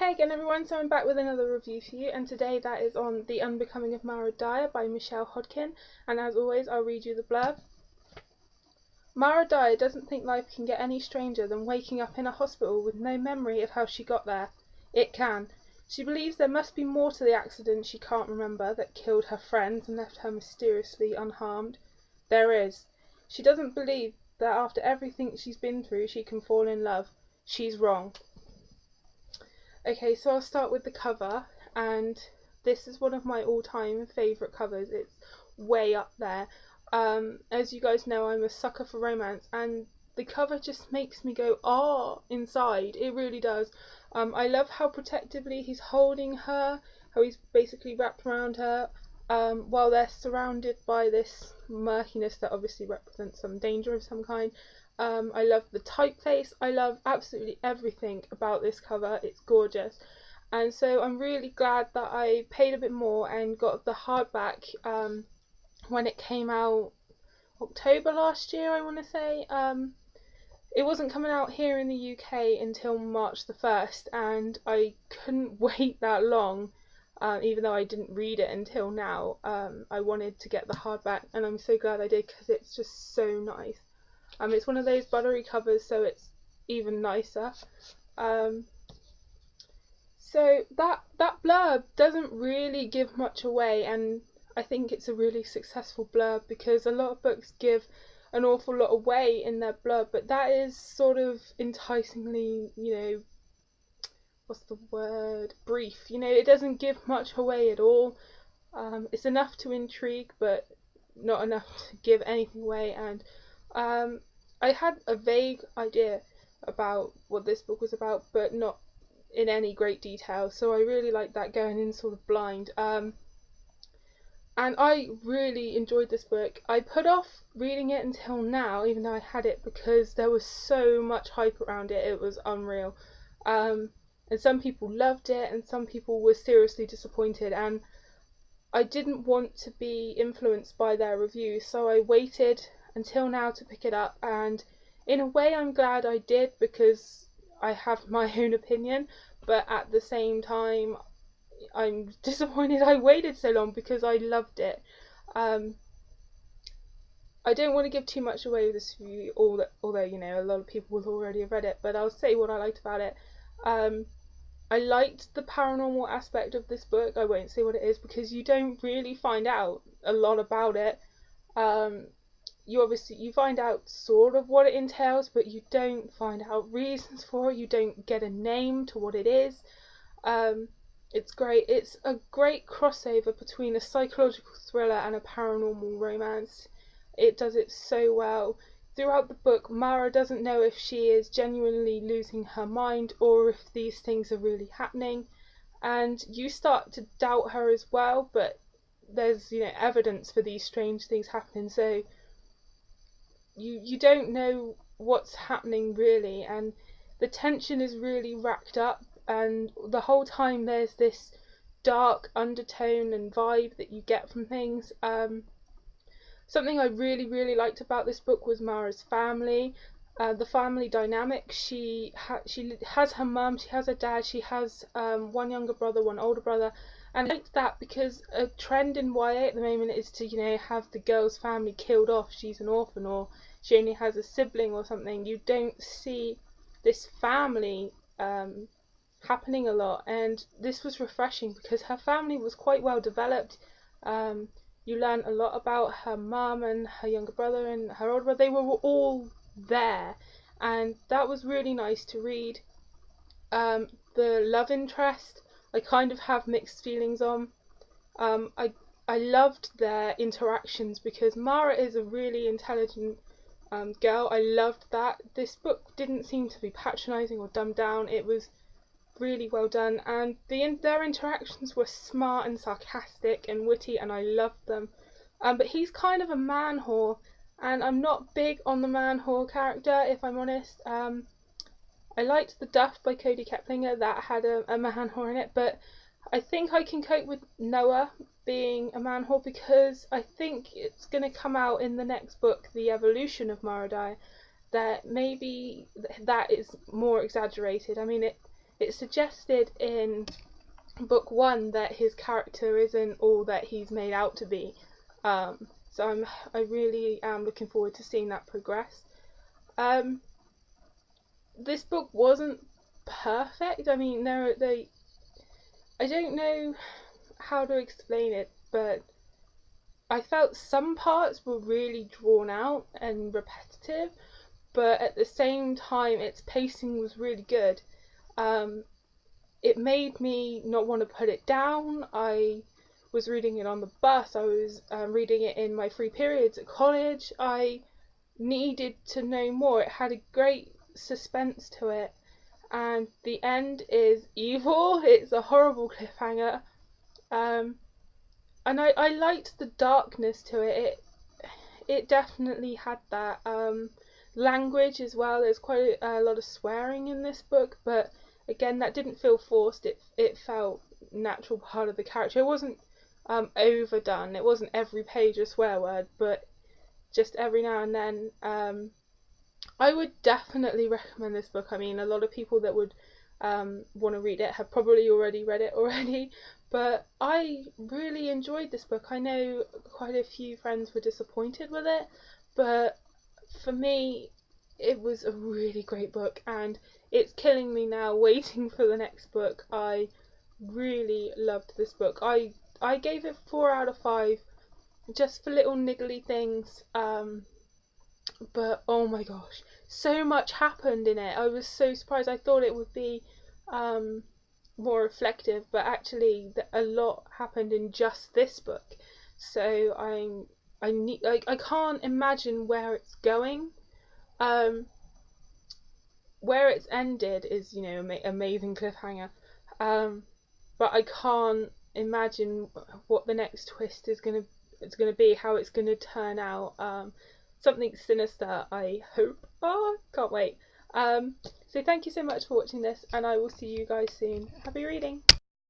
Hey again everyone, so I'm back with another review for you, and today that is on The Unbecoming of Dyer by Hodkin, and as always I'll read you the blurb. Dyer doesn't think life can get any stranger than waking up in a hospital with no memory of how she got there. It can. She believes there must be more to the accident she can't remember that killed her friends and left her mysteriously unharmed. There is. She doesn't believe that after everything she's been through she can fall in love. She's wrong. Okay, so I'll start with the cover, and this is one of my all-time favourite covers. It's way up there. As you guys know, I'm a sucker for romance, and the cover just makes me go, "Ah!" inside. It really does. I love how protectively he's holding her, how he's basically wrapped around her, while they're surrounded by this murkiness that obviously represents some danger of some kind. I love the typeface. I love absolutely everything about this cover. It's gorgeous, and so I'm really glad that I paid a bit more and got the hardback when it came out October last year, I want to say. It wasn't coming out here in the UK until March the 1st, and I couldn't wait that long, even though I didn't read it until now. I wanted to get the hardback, and I'm so glad I did because it's just so nice. It's one of those buttery covers, so it's even nicer. So that blurb doesn't really give much away, and I think it's a really successful blurb because a lot of books give an awful lot away in their blurb, but that is sort of enticingly, what's the word? Brief. It doesn't give much away at all. It's enough to intrigue, but not enough to give anything away, and I had a vague idea about what this book was about, but not in any great detail, so I really liked that, going in sort of blind. And I really enjoyed this book. I put off reading it until now, even though I had it, because there was so much hype around it. It was unreal. And some people loved it, and some people were seriously disappointed, and I didn't want to be influenced by their reviews, so I waited until now to pick it up, and in a way I'm glad I did because I have my own opinion, but at the same time I'm disappointed I waited so long because I loved it. I don't want to give too much away with this review, although a lot of people will already have read it, but I'll say what I liked about it. I liked the paranormal aspect of this book. I won't say what it is because you don't really find out a lot about it. You find out sort of what it entails, but you don't find out reasons for it. You don't get a name to what it is. It's great. It's a great crossover between a psychological thriller and a paranormal romance. It does it so well. Throughout the book, Mara doesn't know if she is genuinely losing her mind or if these things are really happening, and you start to doubt her as well, but there's evidence for these strange things happening, so you don't know what's happening really, and the tension is really racked up, and the whole time there's this dark undertone and vibe that you get from things. Something I really liked about this book was Mara's family, the family dynamic. She has her mum, she has her dad, she has one younger brother, one older brother, and I liked that because a trend in YA at the moment is to have the girl's family killed off. She's an orphan, or she only has a sibling or something. You don't see this family happening a lot, and this was refreshing because her family was quite well developed. You learn a lot about her mum and her younger brother and her older brother. They were all there, and that was really nice to read. The love interest, I kind of have mixed feelings on. I loved their interactions because Mara is a really intelligent girl. I loved that. This book didn't seem to be patronising or dumbed down. It was really well done, and their interactions were smart and sarcastic and witty, and I loved them. But he's kind of a man whore, and I'm not big on the man whore character, if I'm honest. I liked The Duff by Cody Keplinger, that had a man whore in it, but I think I can cope with Noah being a man whore because I think it's going to come out in the next book, The Evolution of Mara Dyer, that maybe that is more exaggerated. I mean, it suggested in book 1 that his character isn't all that he's made out to be. So I really am looking forward to seeing that progress. This book wasn't perfect. I mean, I don't know how to explain it, but I felt some parts were really drawn out and repetitive, but at the same time its pacing was really good. It made me not want to put it down. I was reading it on the bus, I was reading it in my free periods at college. I needed to know more. It had a great suspense to it, and the end is evil. It's a horrible cliffhanger. And I liked the darkness to it. It definitely had that. Language as well. There's quite a lot of swearing in this book, but again, that didn't feel forced. It felt natural part of the character. It wasn't overdone. It wasn't every page a swear word, but just every now and then. I would definitely recommend this book. I mean, a lot of people that would want to read it have probably already read it already, but I really enjoyed this book. I know quite a few friends were disappointed with it, but for me it was a really great book, and it's killing me now waiting for the next book. I really loved this book. I gave it 4 out of 5 just for little niggly things, but oh my gosh, so much happened in it. I was so surprised. I thought it would be more reflective, but actually a lot happened in just this book. So I can't imagine where it's going. Where it's ended is, you know, amazing cliffhanger. But I can't imagine what the next twist is gonna be, how it's gonna turn out. Something sinister, I hope. Oh, can't wait. So thank you so much for watching this, and I will see you guys soon. Happy reading!